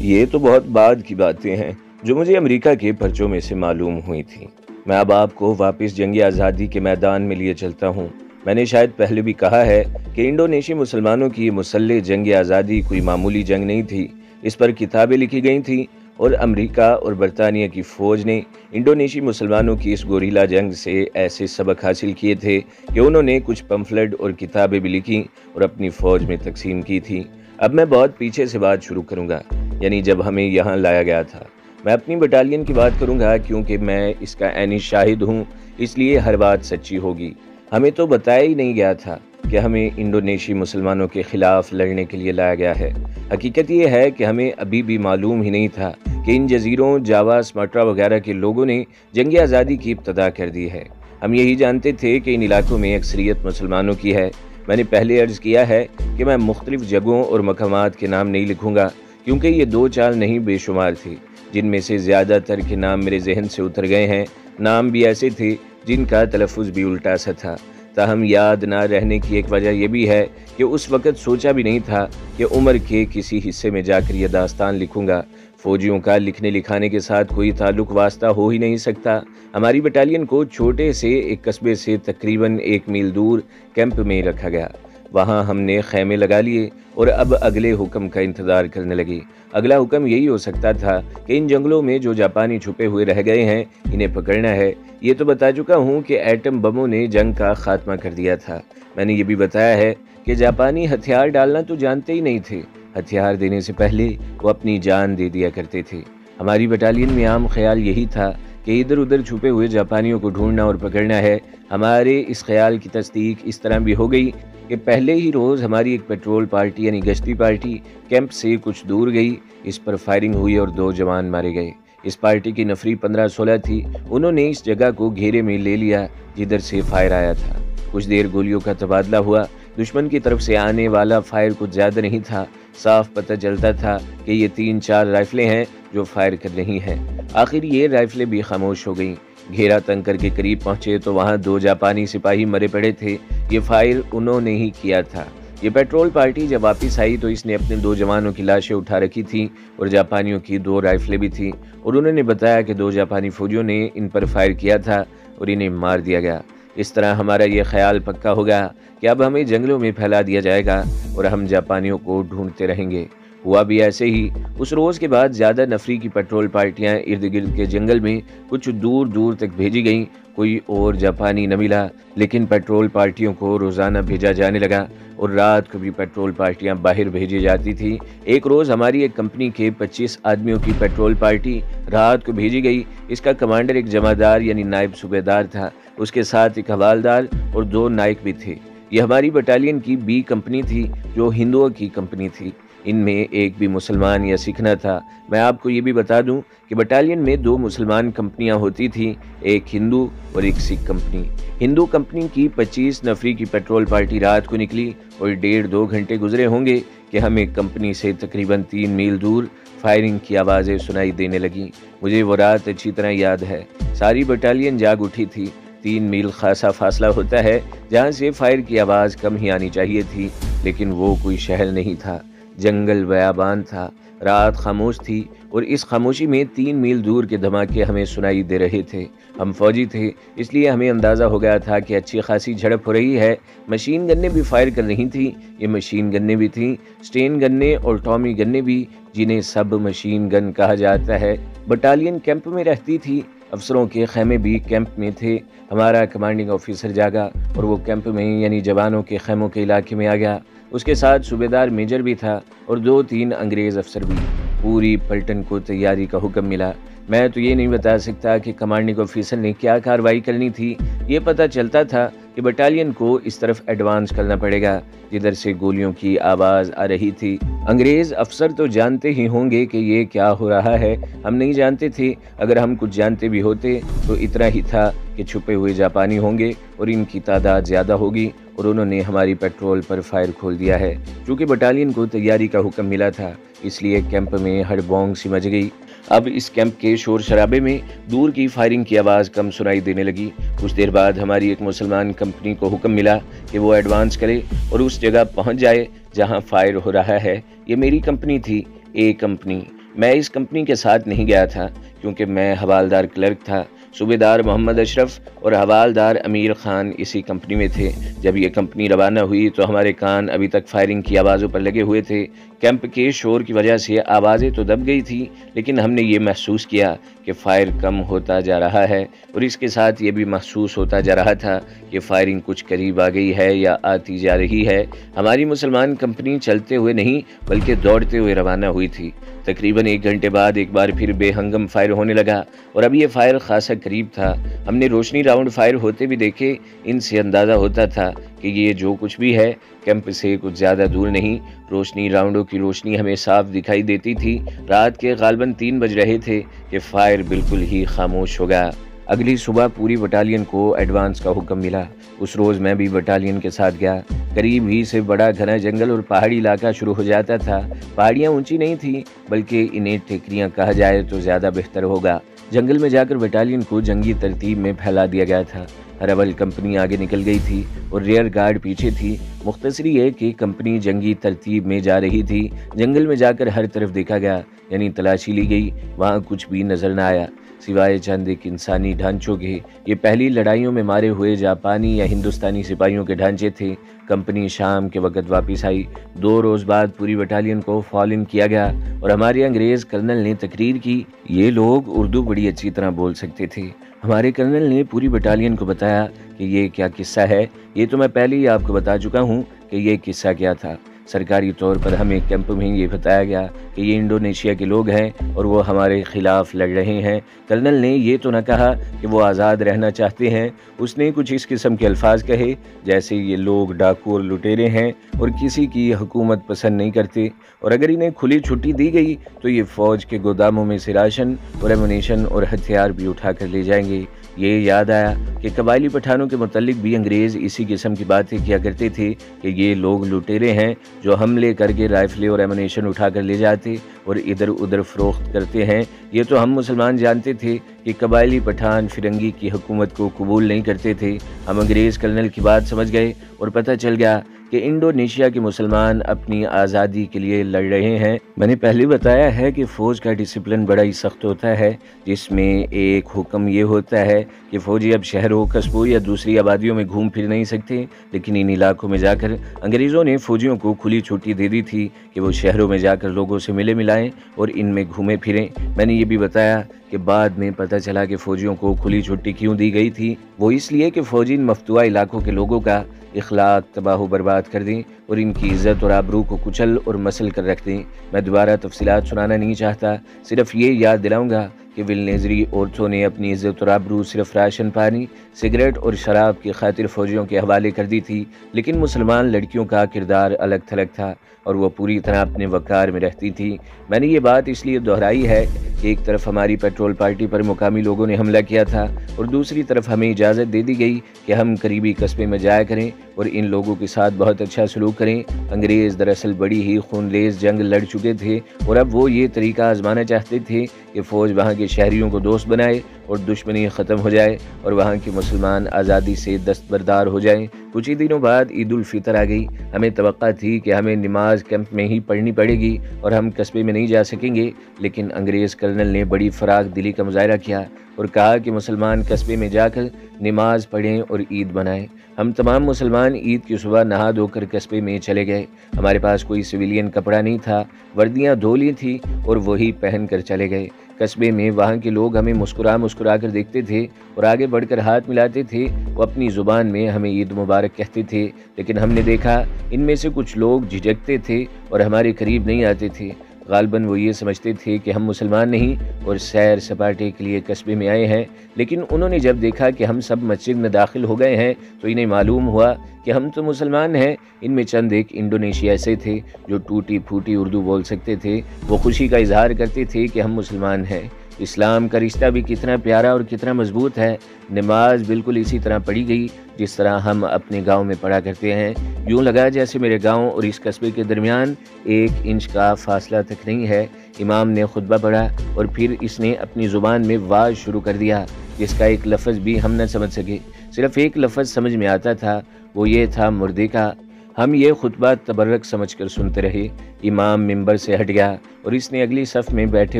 یہ تو بہت بعد کی باتیں ہیں جو مجھے امریکہ کے پرچوں میں سے معلوم ہوئی تھیں۔ میں اب آپ کو واپس جنگ آزادی کے میدان میں لیے چلتا ہوں۔ میں نے شاید پہلے بھی کہا ہے کہ انڈونیشی مسلمانوں کی یہ مسلح جنگ آزادی کوئی معمولی جنگ نہیں تھی۔ اس پر کتابیں لکھی گئی تھیں اور امریکہ اور برطانیہ کی فوج نے انڈونیشی مسلمانوں کی اس گوریلا جنگ سے ایسے سبق حاصل کیے تھے کہ انہوں نے کچھ پمفلٹ اور کتابیں بھی لکھی اور اپنی فوج میں تقسیم کی تھی۔ اب میں بہت پیچھے سے بات شروع کروں گا، یعنی جب ہمیں یہاں لایا گیا تھا۔ میں اپنی بٹالین کی بات کروں گا کیونکہ میں اس کا عینی شاہد ہوں، اس لیے ہر بات سچی ہوگی۔ ہمیں تو بتایا ہی نہیں گیا تھا کہ ہمیں انڈونیشی مسلمانوں کے خلاف لڑنے کے لیے لایا گیا ہے۔ حقیقت یہ ہے کہ ہمیں ابھی بھی معلوم ہی نہیں تھا کہ ان جزیروں جاوا، سماٹرا وغیرہ کے لوگوں نے جنگ آزادی کی ابتدا کر دی ہے۔ ہم یہی جانتے تھے کہ ان علاقوں میں اکثریت مسلمانوں کی ہے۔ میں نے پہلے عرض کیا ہے کہ میں مختلف جگہوں اور مقامات کے نام نہیں لکھوں گا کیونکہ یہ دو چال نہیں بے شمار تھی، جن میں سے زیادہ تر کے نام میرے ذہن سے اتر گئے ہیں۔ نام بھی ایسے تھے جن کا تلفظ بھی الٹا سا تھا۔ تاہم یاد نہ رہنے کی ایک وجہ یہ بھی ہے کہ اس وقت سوچا بھی نہیں تھا کہ عمر کے کسی حصے میں جا کر یہ داستان لکھوں گا۔ فوجیوں کا لکھنے لکھانے کے ساتھ کوئی تعلق واسطہ ہو ہی نہیں سکتا۔ ہماری بٹالین کو چھوٹے سے ایک قصبے سے تقریباً 1 میل دور کیمپ میں رکھا گیا۔ وہاں ہم نے خیمے لگا لیے اور اب اگلے حکم کا انتظار کرنے لگے۔ اگلا حکم یہی ہو سکتا تھا کہ ان جنگلوں میں جو جاپانی چھپے ہوئے رہ گئے ہیں انہیں پکڑنا ہے۔ یہ تو بتا چکا ہوں کہ ایٹم بموں نے جنگ کا خاتمہ کر دیا تھا۔ میں نے یہ بھی بتایا ہے کہ جاپانی ہتھیار ڈالنا تو جانتے ہی نہیں تھے۔ ہتھیار دینے سے پہلے وہ اپنی جان دے دیا کرتے تھے۔ ہماری بٹالین میں عام خیال یہی تھا کہ ادھر ادھر چھپے ہوئے جاپانیوں کو ڈھونڈنا اور پکڑنا ہے۔ ہمارے اس خیال کی تصدیق اس طرح بھی ہو گئی کہ پہلے ہی روز ہماری ایک پیٹرول پارٹی یعنی گشتی پارٹی کیمپ سے کچھ دور گئی۔ اس پر فائرنگ ہوئی اور 2 جوان مارے گئے۔ اس پارٹی کی نفری 15-16 تھی۔ انہوں نے اس جگہ کو گھیرے میں لے لیا جدھر سے فائر آیا تھا۔ کچھ دیر گولیوں کا تبادلہ ہوا۔ دشمن کی طرف سے آنے والا فائر کچھ زیادہ نہیں تھا۔ صاف پتہ چلتا تھا کہ یہ 3-4 رائفلیں ہیں جو فائر کر رہی ہیں۔ آخر یہ رائفلیں بھی خاموش ہو گئیں۔ گھیرا تنگ کر کے قریب پہنچے تو وہاں 2 جاپانی سپاہی مرے پڑے تھے۔ یہ فائر انہوں نے ہی کیا تھا۔ یہ پیٹرول پارٹی جب واپس آئی تو اس نے اپنے 2 جوانوں کی لاشیں اٹھا رکھی تھیں اور جاپانیوں کی 2 رائفلیں بھی تھیں، اور انہوں نے بتایا کہ 2 جاپانی فوجیوں نے ان پر فائر کیا تھا اور انہیں مار دیا گیا۔ اس طرح ہمارا یہ خیال پکا ہو گیا کہ اب ہمیں جنگلوں میں پھیلا دیا جائے گا اور ہم جاپانیوں کو ڈھونڈتے رہیں گے۔ ہوا بھی ایسے ہی۔ اس روز کے بعد زیادہ نفری کی پیٹرول پارٹیاں ارد گرد کے جنگل میں کچھ دور دور تک بھیجی گئیں۔ کوئی اور جاپانی نہ ملا، لیکن پیٹرول پارٹیوں کو روزانہ بھیجا جانے لگا اور رات کو بھی پیٹرول پارٹیاں باہر بھیجی جاتی تھی۔ ایک روز ہماری ایک کمپنی کے 25 آدمیوں کی پیٹرول پارٹی رات کو بھیجی گئی۔ اس کا کمانڈر ایک جمعدار یعنی نائب صوبیدار تھا، اس کے ساتھ ایک حوالدار اور 2 نائک بھی تھے۔ یہ ہماری بٹالین کی بی کمپنی تھی جو ہندوؤں کی کمپنی تھی۔ ان میں ایک بھی مسلمان یا سکھ نہ تھا۔ میں آپ کو یہ بھی بتا دوں کہ بٹالین میں 2 مسلمان کمپنیاں ہوتی تھیں، ایک ہندو اور ایک سکھ کمپنی۔ ہندو کمپنی کی 25 نفری کی پیٹرول پارٹی رات کو نکلی اور 1.5-2 گھنٹے گزرے ہوں گے کہ ہمیں کمپنی سے تقریباً 3 میل دور فائرنگ کی آوازیں سنائی دینے لگیں۔ مجھے وہ رات اچھی طرح یاد ہے۔ ساری بٹالین جاگ اٹھی تھی۔ 3 میل خاصا فاصلہ ہوتا ہے جہاں سے فائر کی آواز کم ہی آنی چاہیے تھی، لیکن وہ کوئی شہر نہیں تھا، جنگل بیابان تھا۔ رات خاموش تھی اور اس خاموشی میں 3 میل دور کے دھماکے ہمیں سنائی دے رہے تھے۔ ہم فوجی تھے، اس لیے ہمیں اندازہ ہو گیا تھا کہ اچھی خاصی جھڑپ ہو رہی ہے۔ مشین گنیں بھی فائر کر رہی تھیں۔ یہ مشین گنیں بھی تھیں، سٹین گنیں اور ٹامی گنیں بھی، جنہیں سب مشین گن کہا جاتا ہے۔ بٹالین کیمپ میں رہتی تھی۔ افسروں کے خیمے بھی کیمپ میں تھے۔ ہمارا کمانڈنگ آفیسر جاگا اور وہ کیمپ میں یعنی جوانوں کے خیموں کے علاقے میں آ گیا۔ اس کے ساتھ صوبیدار میجر بھی تھا اور 2-3 انگریز افسر بھی۔ پوری پلٹن کو تیاری کا حکم ملا۔ میں تو یہ نہیں بتا سکتا کہ کمانڈنگ آفیسر نے کیا کارروائی کرنی تھی۔ یہ پتہ چلتا تھا کہ بٹالین کو اس طرف ایڈوانس کرنا پڑے گا جدھر سے گولیوں کی آواز آ رہی تھی۔ انگریز افسر تو جانتے ہی ہوں گے کہ یہ کیا ہو رہا ہے۔ ہم نہیں جانتے تھے۔ اگر ہم کچھ جانتے بھی ہوتے تو اتنا ہی تھا کہ چھپے ہوئے جاپانی ہوں گے اور ان کی تعداد زیادہ ہوگی اور انہوں نے ہماری پیٹرول پر فائر کھول دیا ہے۔ چونکہ بٹالین کو تیاری کا حکم ملا تھا، اس لیے کیمپ میں ہڑبونگ سی مچ گئی۔ اب اس کیمپ کے شور شرابے میں دور کی فائرنگ کی آواز کم سنائی دینے لگی۔ کچھ دیر بعد ہماری ایک مسلمان کمپنی کو حکم ملا کہ وہ ایڈوانس کرے اور اس جگہ پہنچ جائے جہاں فائر ہو رہا ہے۔ یہ میری کمپنی تھی۔ ایک کمپنی۔ میں اس کمپنی کے ساتھ نہیں گیا تھا کیونکہ میں حوالدار کلرک تھا۔ صوبیدار محمد اشرف اور حوالدار امیر خان اسی کمپنی میں تھے۔ جب یہ کمپنی روانہ ہوئی تو ہمارے کان ابھی تک فائرنگ کی آوازوں پر لگے ہوئے تھے۔ کیمپ کے شور کی وجہ سے آوازیں تو دب گئی تھی، لیکن ہم نے یہ محسوس کیا کہ فائر کم ہوتا جا رہا ہے، اور اس کے ساتھ یہ بھی محسوس ہوتا جا رہا تھا کہ فائرنگ کچھ قریب آ گئی ہے یا آتی جا رہی ہے۔ ہماری مسلمان کمپنی چلتے ہوئے نہیں بلکہ دوڑتے ہوئے روانہ ہوئی تھی۔ تقریباً 1 گھنٹے بعد ایک بار پھر بے ہنگم فائر ہونے لگا، اور اب یہ فائر خاصا قریب تھا۔ ہم نے روشنی راؤنڈ فائر ہوتے بھی دیکھے۔ ان سے اندازہ ہوتا تھا کہ یہ جو کچھ بھی ہے کیمپ سے کچھ زیادہ دور نہیں۔ روشنی راؤنڈوں کی روشنی ہمیں صاف دکھائی دیتی تھی۔ رات کے غالباً 3 بج رہے تھے کہ فائر بالکل ہی خاموش ہو گیا۔ اگلی صبح پوری بٹالین کو ایڈوانس کا حکم ملا۔ اس روز میں بھی بٹالین کے ساتھ گیا۔ قریب ہی سے بڑا گھنا جنگل اور پہاڑی علاقہ شروع ہو جاتا تھا۔ پہاڑیاں اونچی نہیں تھیں بلکہ انہیں ٹھیکریاں کہا جائے تو زیادہ بہتر ہوگا۔ جنگل میں جا کر بٹالین کو جنگی ترتیب میں پھیلا دیا گیا تھا۔ ہر اول کمپنی آگے نکل گئی تھی اور ریئر گارڈ پیچھے تھی۔ مختصر یہ کہ کمپنی جنگی ترتیب میں جا رہی تھی۔ جنگل میں جا کر ہر طرف دیکھا گیا، یعنی تلاشی لی گئی۔ وہاں کچھ بھی نظر نہ آیا سوائے چند ایک انسانی ڈھانچوں کے۔ یہ پہلی لڑائیوں میں مارے ہوئے جاپانی یا ہندوستانی سپاہیوں کے ڈھانچے تھے۔ کمپنی شام کے وقت واپس آئی۔ 2 روز بعد پوری بٹالین کو فال ان کیا گیا، اور ہمارے انگریز کرنل نے تقریر کی۔ یہ لوگ اردو بڑی اچھی طرح بول سکتے تھے۔ ہمارے کرنل نے پوری بٹالین کو بتایا کہ یہ کیا قصہ ہے۔ یہ تو میں پہلے ہی آپ کو بتا چکا ہوں کہ یہ قصہ کیا تھا۔ سرکاری طور پر ہمیں کیمپ میں یہ بتایا گیا کہ یہ انڈونیشیا کے لوگ ہیں اور وہ ہمارے خلاف لڑ رہے ہیں۔ کرنل نے یہ تو نہ کہا کہ وہ آزاد رہنا چاہتے ہیں، اس نے کچھ اس قسم کے الفاظ کہے جیسے یہ لوگ ڈاکو اور لٹیرے ہیں اور کسی کی حکومت پسند نہیں کرتے، اور اگر انہیں کھلی چھٹی دی گئی تو یہ فوج کے گوداموں میں سے راشن اور ایمونیشن اور ہتھیار بھی اٹھا کر لے جائیں گے۔ یہ یاد آیا کہ قبائلی پٹھانوں کے متعلق بھی انگریز اسی قسم کی باتیں کیا کرتے تھے کہ یہ لوگ لٹیرے ہیں جو حملے کر کے رائفلیں اور ایمونیشن اٹھا کر لے جاتے اور ادھر ادھر فروخت کرتے ہیں۔ یہ تو ہم مسلمان جانتے تھے کہ قبائلی پٹھان فرنگی کی حکومت کو قبول نہیں کرتے تھے۔ ہم انگریز کرنل کی بات سمجھ گئے اور پتہ چل گیا کہ انڈونیشیا کے مسلمان اپنی آزادی کے لیے لڑ رہے ہیں۔ میں نے پہلے بتایا ہے کہ فوج کا ڈسپلن بڑا ہی سخت ہوتا ہے، جس میں ایک حکم یہ ہوتا ہے کہ فوجی اب شہروں، قصبوں یا دوسری آبادیوں میں گھوم پھر نہیں سکتے، لیکن ان علاقوں میں جا کر انگریزوں نے فوجیوں کو کھلی چھٹی دے دی تھی کہ وہ شہروں میں جا کر لوگوں سے ملے ملائیں اور ان میں گھومے پھریں۔ میں نے یہ بھی بتایا کہ بعد میں پتہ چلا کہ فوجیوں کو کھلی چھٹی کیوں دی گئی تھی۔ وہ اس لیے کہ فوجی ان مفتوحہ علاقوں کے لوگوں کا اخلاق تباہ و برباد کر دیں اور ان کی عزت اور آبرو کو کچل اور مسل کر رکھ دیں۔ میں دوبارہ تفصیلات سنانا نہیں چاہتا، صرف یہ یاد دلاؤں گا کہ ولنیزری عورتوں نے اپنی عزت اور آبرو صرف راشن پانی، سگریٹ اور شراب کی خاطر فوجیوں کے حوالے کر دی تھی، لیکن مسلمان لڑکیوں کا کردار الگ تھلگ تھا اور وہ پوری طرح اپنے وقار میں رہتی تھی۔ میں نے یہ بات اس لیے دہرائی ہے کہ ایک طرف ہماری پیٹرول پارٹی پر مقامی لوگوں نے حملہ کیا تھا اور دوسری طرف ہمیں اجازت دے دی گئی کہ ہم قریبی قصبے میں جایا کریں اور ان لوگوں کے ساتھ بہت اچھا سلوک کریں۔ انگریز دراصل بڑی ہی خونریز جنگ لڑ چکے تھے اور اب وہ یہ طریقہ آزمانا چاہتے تھے کہ فوج وہاں کے شہریوں کو دوست بنائے اور دشمنی ختم ہو جائے اور وہاں کے مسلمان آزادی سے دستبردار ہو جائیں۔ کچھ ہی دنوں بعد عید الفطر آ گئی۔ ہمیں توقع تھی کہ ہمیں نماز کیمپ میں ہی پڑھنی پڑے گی اور ہم قصبے میں نہیں جا سکیں گے، لیکن انگریز کرنل نے بڑی فراخ دلی کا مظاہرہ کیا اور کہا کہ مسلمان قصبے میں جا کر نماز پڑھیں اور عید منائیں۔ ہم تمام مسلمان عید کی صبح نہا دھو کر قصبے میں چلے گئے۔ ہمارے پاس کوئی سویلین کپڑا نہیں تھا، وردیاں دھو لی تھی اور وہی پہن کر چلے گئے۔ قصبے میں وہاں کے لوگ ہمیں مسکرا کر دیکھتے تھے اور آگے بڑھ کر ہاتھ ملاتے تھے۔ وہ اپنی زبان میں ہمیں عید مبارک کہتے تھے، لیکن ہم نے دیکھا ان میں سے کچھ لوگ جھجکتے تھے اور ہمارے قریب نہیں آتے تھے۔ غالباً وہ یہ سمجھتے تھے کہ ہم مسلمان نہیں اور سیر سپاٹے کے لیے قصبے میں آئے ہیں، لیکن انہوں نے جب دیکھا کہ ہم سب مسجد میں داخل ہو گئے ہیں تو انہیں معلوم ہوا کہ ہم تو مسلمان ہیں۔ ان میں چند ایک انڈونیشیا ایسے تھے جو ٹوٹی پھوٹی اردو بول سکتے تھے۔ وہ خوشی کا اظہار کرتے تھے کہ ہم مسلمان ہیں۔ اسلام کا رشتہ بھی کتنا پیارا اور کتنا مضبوط ہے۔ نماز بالکل اسی طرح پڑھی گئی جس طرح ہم اپنے گاؤں میں پڑھا کرتے ہیں۔ یوں لگا جیسے میرے گاؤں اور اس قصبے کے درمیان 1 انچ کا فاصلہ تک نہیں ہے۔ امام نے خطبہ پڑھا اور پھر اس نے اپنی زبان میں واز شروع کر دیا جس کا ایک لفظ بھی ہم نہ سمجھ سکے۔ صرف ایک لفظ سمجھ میں آتا تھا، وہ یہ تھا مردے کا۔ ہم یہ خطبہ تبرک سمجھ کر سنتے رہے۔ امام ممبر سے ہٹ گیا اور اس نے اگلی صف میں بیٹھے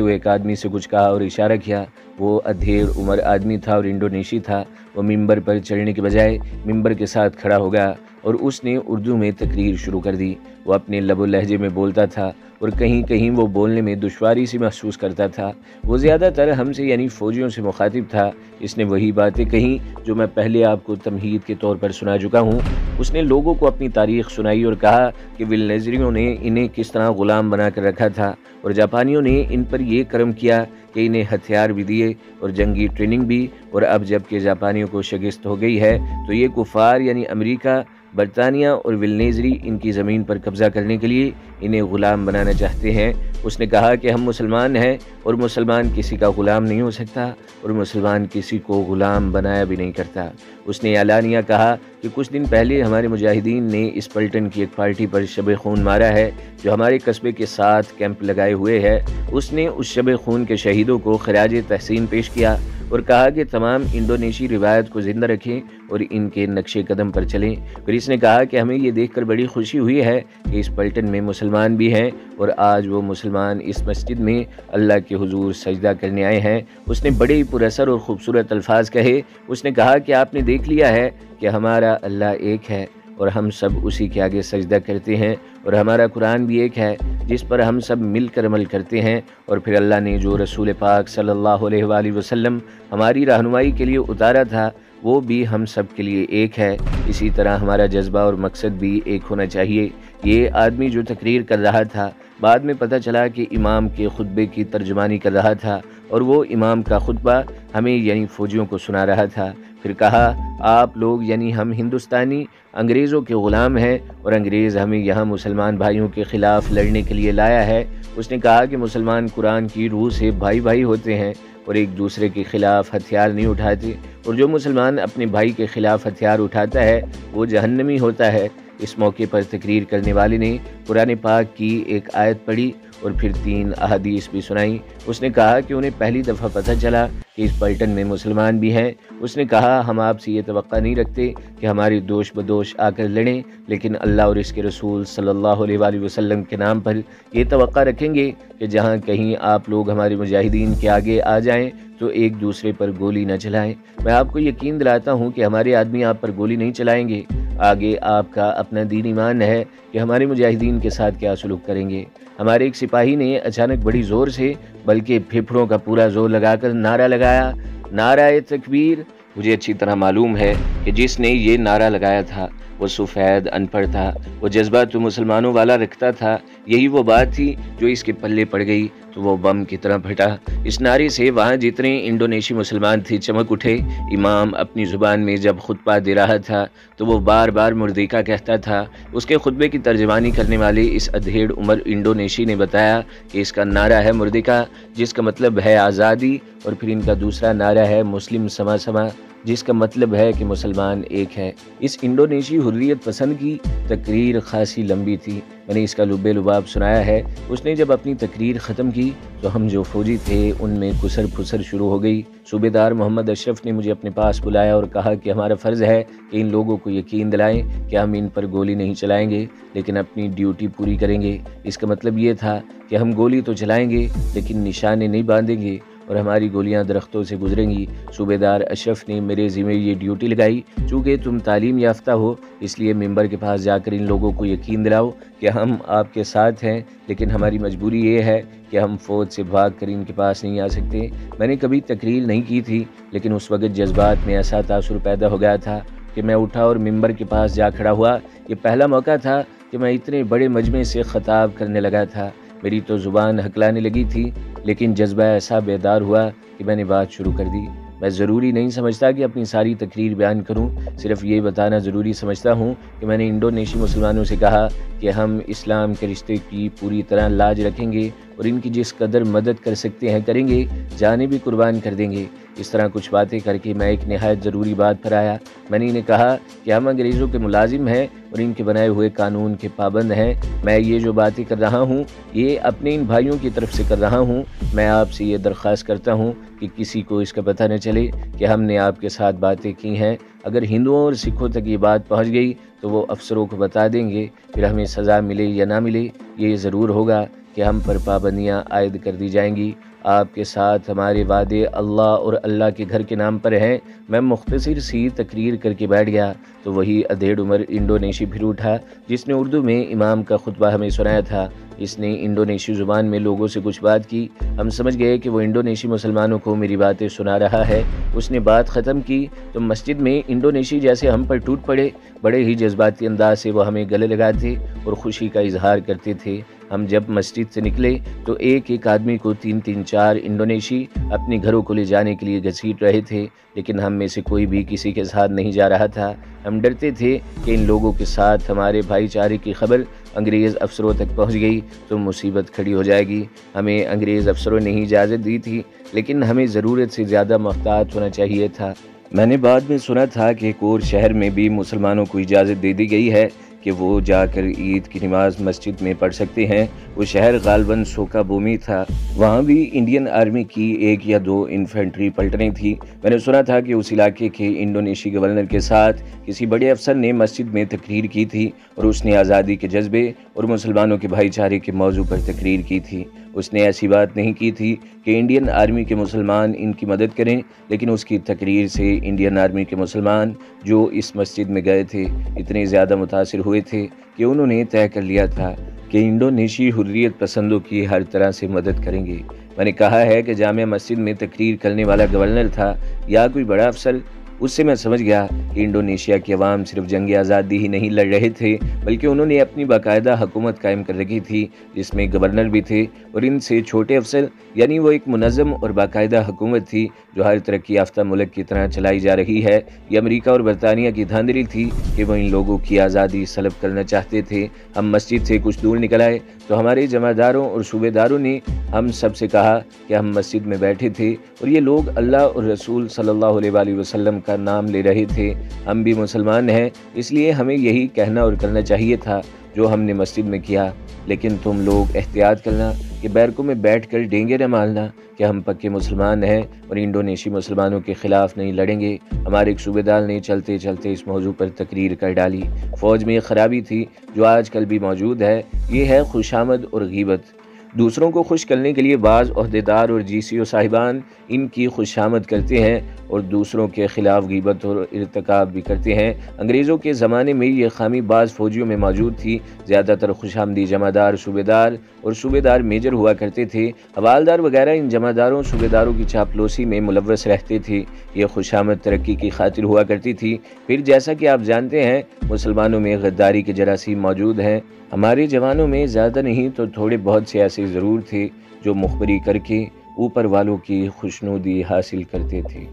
ہوئے ایک آدمی سے کچھ کہا اور اشارہ کیا۔ وہ ادھیڑ عمر آدمی تھا اور انڈونیشی تھا۔ وہ ممبر پر چڑھنے کے بجائے ممبر کے ساتھ کھڑا ہو گیا اور اس نے اردو میں تقریر شروع کر دی۔ وہ اپنے لب و لہجے میں بولتا تھا اور کہیں کہیں وہ بولنے میں دشواری سی محسوس کرتا تھا۔ وہ زیادہ تر ہم سے یعنی فوجیوں سے مخاطب تھا۔ اس نے وہی باتیں کہیں جو میں پہلے آپ کو تمہید کے طور پر سنا چکا ہوں۔ اس نے لوگوں کو اپنی تاریخ سنائی اور کہا کہ ولنیزریوں نے انہیں کس طرح غلام بنا کر رکھا تھا اور جاپانیوں نے ان پر یہ کرم کیا کہ انہیں ہتھیار بھی دیے اور جنگی ٹریننگ بھی، اور اب جب کہ جاپانیوں کو شکست ہو گئی ہے تو یہ کفار یعنی امریکہ، برطانیہ اور ولنیزری ان کی زمین پر قبضہ کرنے کے لیے انہیں غلام بنانا چاہتے ہیں۔ اس نے کہا کہ ہم مسلمان ہیں اور مسلمان کسی کا غلام نہیں ہو سکتا اور مسلمان کسی کو غلام بنایا بھی نہیں کرتا۔ اس نے اعلانیہ کہا کہ کچھ دن پہلے ہمارے مجاہدین نے اس پلٹن کی ایک پارٹی پر شب خون مارا ہے جو ہمارے قصبے کے ساتھ کیمپ لگائے ہوئے ہے۔ اس نے اس شب خون کے شہیدوں کو خراج تحسین پیش کیا اور کہا کہ تمام انڈونیشی روایت کو زندہ رکھیں اور ان کے نقش قدم پر چلیں۔ پھر اس نے کہا کہ ہمیں یہ دیکھ کر بڑی خوشی ہوئی ہے کہ اس پلٹن میں مسلمان بھی ہیں اور آج وہ مسلمان اس مسجد میں اللہ کے حضور سجدہ کرنے آئے ہیں۔ اس نے بڑے ہی پر اثر اور خوبصورت الفاظ کہے۔ اس نے کہا کہ آپ نے دیکھ لیا ہے کہ ہمارا اللہ ایک ہے اور ہم سب اسی کے آگے سجدہ کرتے ہیں، اور ہمارا قرآن بھی ایک ہے جس پر ہم سب مل کر عمل کرتے ہیں، اور پھر اللہ نے جو رسول پاک صلی اللہ علیہ وآلہ وسلم ہماری رہنمائی کے لیے اتارا تھا وہ بھی ہم سب کے لیے ایک ہے۔ اسی طرح ہمارا جذبہ اور مقصد بھی ایک ہونا چاہیے۔ یہ آدمی جو تقریر کر رہا تھا بعد میں پتہ چلا کہ امام کے خطبے کی ترجمانی کر رہا تھا، اور وہ امام کا خطبہ ہمیں یعنی فوجیوں کو سنا رہا تھا۔ پھر کہا آپ لوگ یعنی ہم ہندوستانی انگریزوں کے غلام ہیں اور انگریز ہمیں یہاں مسلمان بھائیوں کے خلاف لڑنے کے لیے لایا ہے۔ اس نے کہا کہ مسلمان قرآن کی روح سے بھائی بھائی ہوتے ہیں اور ایک دوسرے کے خلاف ہتھیار نہیں اٹھاتے، اور جو مسلمان اپنے بھائی کے خلاف ہتھیار اٹھاتا ہے وہ جہنمی ہوتا ہے۔ اس موقع پر تقریر کرنے والے نے قرآن پاک کی ایک آیت پڑھی اور پھر 3 احادیث بھی سنائیں۔ اس نے کہا کہ انہیں پہلی دفعہ پتہ چلا کہ اس پلٹن میں مسلمان بھی ہیں۔ اس نے کہا ہم آپ سے یہ توقع نہیں رکھتے کہ ہماری دوش بدوش آ کر لڑیں، لیکن اللہ اور اس کے رسول صلی اللہ علیہ وآلہ وسلم کے نام پر یہ توقع رکھیں گے کہ جہاں کہیں آپ لوگ ہمارے مجاہدین کے آگے آ جائیں تو ایک دوسرے پر گولی نہ چلائیں۔ میں آپ کو یقین دلاتا ہوں کہ ہمارے آدمی آپ پر گولی نہیں چلائیں گے۔ آگے آپ کا اپنا دین ایمان ہے کہ ہمارے مجاہدین کے ساتھ کیا سلوک کریں گے۔ ہمارے ایک سپاہی نے اچانک بڑی زور سے بلکہ پھپھڑوں کا پورا زور لگا کر نعرہ لگایا، نعرہ تکبیر۔ مجھے اچھی طرح معلوم ہے کہ جس نے یہ نعرہ لگایا تھا وہ سفید ان پڑھ تھا، وہ جذبہ تو مسلمانوں والا رکھتا تھا۔ یہی وہ بات تھی جو اس کے پلے پڑ گئی تو وہ بم کی طرح پھٹا۔ اس نعرے سے وہاں جتنے انڈونیشی مسلمان تھے چمک اٹھے۔ امام اپنی زبان میں جب خطبہ دے رہا تھا تو وہ بار بار مردیکا کہتا تھا۔ اس کے خطبے کی ترجمانی کرنے والے اس ادھیڑ عمر انڈونیشی نے بتایا کہ اس کا نعرہ ہے مردیکا، جس کا مطلب ہے آزادی، اور پھر ان کا دوسرا نعرہ ہے مسلم سما سما، جس کا مطلب ہے کہ مسلمان ایک ہے۔ اس انڈونیشی حریت پسند کی تقریر خاصی لمبی تھی۔ میں نے اس کا لب لباب سنایا ہے۔ اس نے جب اپنی تقریر ختم کی تو ہم جو فوجی تھے ان میں کسر پھسر شروع ہو گئی۔ صوبیدار محمد اشرف نے مجھے اپنے پاس بلایا اور کہا کہ ہمارا فرض ہے کہ ان لوگوں کو یقین دلائیں کہ ہم ان پر گولی نہیں چلائیں گے لیکن اپنی ڈیوٹی پوری کریں گے۔ اس کا مطلب یہ تھا کہ ہم گولی تو چلائیں گے لیکن نشانے نہیں باندھیں گے اور ہماری گولیاں درختوں سے گزریں گی۔ صوبیدار اشرف نے میرے ذمہ یہ ڈیوٹی لگائی، چونکہ تم تعلیم یافتہ ہو اس لیے ممبر کے پاس جا کر ان لوگوں کو یقین دلاؤ کہ ہم آپ کے ساتھ ہیں، لیکن ہماری مجبوری یہ ہے کہ ہم فوج سے بھاگ کر ان کے پاس نہیں آ سکتے۔ میں نے کبھی تقریر نہیں کی تھی لیکن اس وقت جذبات میں ایسا تاثر پیدا ہو گیا تھا کہ میں اٹھا اور ممبر کے پاس جا کھڑا ہوا۔ یہ پہلا موقع تھا کہ میں اتنے بڑے مجمع سے خطاب کرنے لگا تھا۔ میری تو زبان ہکلانے لگی تھی لیکن جذبہ ایسا بیدار ہوا کہ میں نے بات شروع کر دی۔ میں ضروری نہیں سمجھتا کہ اپنی ساری تقریر بیان کروں، صرف یہ بتانا ضروری سمجھتا ہوں کہ میں نے انڈونیشی مسلمانوں سے کہا کہ ہم اسلام کے رشتے کی پوری طرح لاج رکھیں گے اور ان کی جس قدر مدد کر سکتے ہیں کریں گے، جانیں بھی قربان کر دیں گے۔ اس طرح کچھ باتیں کر کے میں ایک نہایت ضروری بات پر آیا۔ میں نے انہیں کہا کہ ہم انگریزوں کے ملازم ہیں اور ان کے بنائے ہوئے قانون کے پابند ہیں۔ میں یہ جو باتیں کر رہا ہوں یہ اپنے ان بھائیوں کی طرف سے کر رہا ہوں۔ میں آپ سے یہ درخواست کرتا ہوں کہ کسی کو اس کا پتہ نہ چلے کہ ہم نے آپ کے ساتھ باتیں کی ہیں۔ اگر ہندوؤں اور سکھوں تک یہ بات پہنچ گئی تو وہ افسروں کو بتا دیں گے، پھر ہمیں سزا ملے یا نہ ملے یہ ضرور ہوگا کہ ہم پر پابندیاں عائد کر دی جائیں گی۔ آپ کے ساتھ ہمارے وعدے اللہ اور اللہ کے گھر کے نام پر ہیں۔ میں مختصر سی تقریر کر کے بیٹھ گیا تو وہی ادھیڑ عمر انڈونیشی پھر اٹھا جس نے اردو میں امام کا خطبہ ہمیں سنایا تھا۔ اس نے انڈونیشی زبان میں لوگوں سے کچھ بات کی، ہم سمجھ گئے کہ وہ انڈونیشی مسلمانوں کو میری باتیں سنا رہا ہے۔ اس نے بات ختم کی تو مسجد میں انڈونیشی جیسے ہم پر ٹوٹ پڑے، بڑے ہی جذباتی انداز سے وہ ہمیں گلے لگاتے اور خوشی کا اظہار کرتے تھے۔ ہم جب مسجد سے نکلے تو ایک ایک آدمی کو 3-4 انڈونیشی اپنے گھروں کو لے جانے کے لیے گھسیٹ رہے تھے، لیکن ہم میں سے کوئی بھی کسی کے ساتھ نہیں جا رہا تھا۔ ہم ڈرتے تھے کہ ان لوگوں کے ساتھ ہمارے بھائی چارے کی خبر انگریز افسروں تک پہنچ گئی تو مصیبت کھڑی ہو جائے گی۔ ہمیں انگریز افسروں نے ہی اجازت دی تھی، لیکن ہمیں ضرورت سے زیادہ محتاط ہونا چاہیے تھا۔ میں نے بعد میں سنا تھا کہ ایک اور شہر میں بھی مسلمانوں کو اجازت دے دی گئی ہے کہ وہ جا کر عید کی نماز مسجد میں پڑھ سکتے ہیں۔ وہ شہر غالباً سوکا بومی تھا، وہاں بھی انڈین آرمی کی 1 یا 2 انفینٹری پلٹنیں تھیں۔ میں نے سنا تھا کہ اس علاقے کے انڈونیشی گورنر کے ساتھ کسی بڑے افسر نے مسجد میں تقریر کی تھی اور اس نے آزادی کے جذبے اور مسلمانوں کے بھائی چارے کے موضوع پر تقریر کی تھی۔ اس نے ایسی بات نہیں کی تھی کہ انڈین آرمی کے مسلمان ان کی مدد کریں، لیکن اس کی تقریر سے انڈین آرمی کے مسلمان جو اس مسجد میں گئے تھے اتنے زیادہ متاثر ہوئے تھے کہ انہوں نے طے کر لیا تھا کہ انڈونیشی حریت پسندوں کی ہر طرح سے مدد کریں گے۔ میں نے کہا ہے کہ جامع مسجد میں تقریر کرنے والا گورنر تھا یا کوئی بڑا افسر۔ اس سے میں سمجھ گیا کہ انڈونیشیا کے عوام صرف جنگ آزادی ہی نہیں لڑ رہے تھے، بلکہ انہوں نے اپنی باقاعدہ حکومت قائم کر رکھی تھی جس میں گورنر بھی تھے اور ان سے چھوٹے افسر، یعنی وہ ایک منظم اور باقاعدہ حکومت تھی جو ہر ترقی یافتہ ملک کی طرح چلائی جا رہی ہے۔ یہ امریکہ اور برطانیہ کی دھاندلی تھی کہ وہ ان لوگوں کی آزادی سلب کرنا چاہتے تھے۔ ہم مسجد سے کچھ دور نکل آئے تو ہمارے جمعداروں اور صوبے داروں نے ہم سب سے کہا کہ ہم مسجد میں بیٹھے تھے اور یہ لوگ اللہ اور رسول صلی اللہ علیہ وآلہ وسلم کا نام لے رہے تھے۔ ہم بھی مسلمان ہیں، اس لیے ہمیں یہی کہنا اور کرنا چاہیے تھا جو ہم نے مسجد میں کیا، لیکن تم لوگ احتیاط کرنا کہ بیرکوں میں بیٹھ کر ڈینگے نہ مارنا کہ ہم پکے مسلمان ہیں اور انڈونیشی مسلمانوں کے خلاف نہیں لڑیں گے۔ ہمارے ایک صوبے دار نے چلتے چلتے اس موضوع پر تقریر کر ڈالی۔ فوج میں ایک خرابی تھی جو آج کل بھی موجود ہے، یہ ہے خوشامد اور غیبت۔ دوسروں کو خوش کرنے کے لیے بعض عہدیدار اور GCO صاحبان ان کی خوشامد کرتے ہیں اور دوسروں کے خلاف غیبت اور ارتکاب بھی کرتے ہیں۔ انگریزوں کے زمانے میں یہ خامی بعض فوجیوں میں موجود تھی۔ زیادہ تر خوشامدی جمعدار صوبیدار اور صوبیدار میجر ہوا کرتے تھے۔ حوالدار وغیرہ ان جمعداروں صوبیداروں کی چاپلوسی میں ملوث رہتے تھے۔ یہ خوشامد ترقی کی خاطر ہوا کرتی تھی۔ پھر جیسا کہ آپ جانتے ہیں مسلمانوں میں غداری کے جراثیم موجود ہیں۔ ہمارے جوانوں میں زیادہ نہیں تو تھوڑے بہت سے ایسے ضرور تھے جو مخبری کر کے اوپر والوں کی خوشنودی حاصل کرتے تھے۔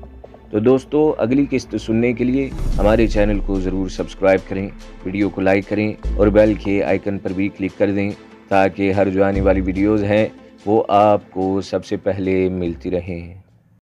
تو دوستو، اگلی قسط سننے کے لیے ہمارے چینل کو ضرور سبسکرائب کریں، ویڈیو کو لائک کریں اور بیل کے آئیکن پر بھی کلک کر دیں تاکہ ہر جو آنے والی ویڈیوز ہیں وہ آپ کو سب سے پہلے ملتی رہیں۔